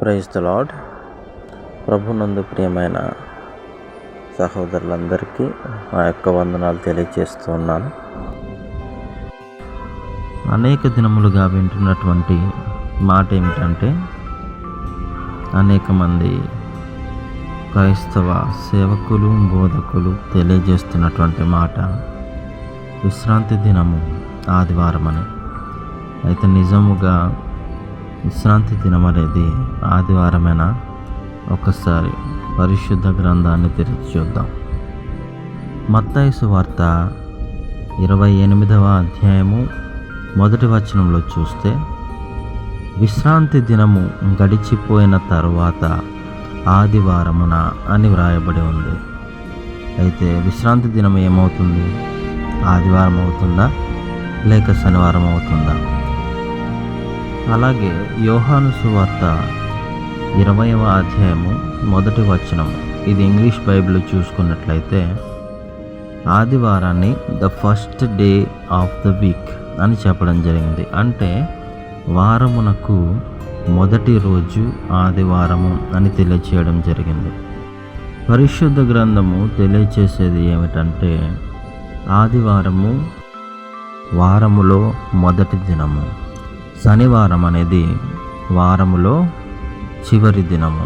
Praise the lord. ప్రభునందు ప్రియమైన సహోదరులందరికీ మా యొక్క వందనాలు తెలియజేస్తున్నాను. అనేక దినములుగా వింటున్నటువంటి మాట ఏమిటంటే, అనేక మంది క్రైస్తవ సేవకులు, బోధకులు తెలియజేస్తున్నటువంటి మాట విశ్రాంతి దినము ఆదివారం అని. అయితే నిజముగా విశ్రాంతి దినం అనేది ఆదివారమేనా? ఒకసారి పరిశుద్ధ గ్రంథాన్ని తెరిచి చూద్దాం. మత్తయి సువార్త 28వ అధ్యాయము 1వ వచనంలో చూస్తే, విశ్రాంతి దినము గడిచిపోయిన తరువాత ఆదివారమున అని వ్రాయబడి ఉంది. అయితే విశ్రాంతి దినం ఏమవుతుంది? ఆదివారం అవుతుందా లేక శనివారం అవుతుందా? అలాగే యోహాను సువార్త 20వ అధ్యాయము 1వ వచనం, ఇది ఇంగ్లీష్ బైబిల్ చూసుకున్నట్లయితే, ఆదివారాన్ని the first day of the week అని చెప్పడం జరిగింది. అంటే వారమునకు మొదటి రోజు ఆదివారము అని తెలియచేయడం జరిగింది. పరిశుద్ధ గ్రంథము తెలియచేసేది ఏమిటంటే, ఆదివారము వారములో మొదటి దినము, శనివారం అనేది వారములో చివరి దినము.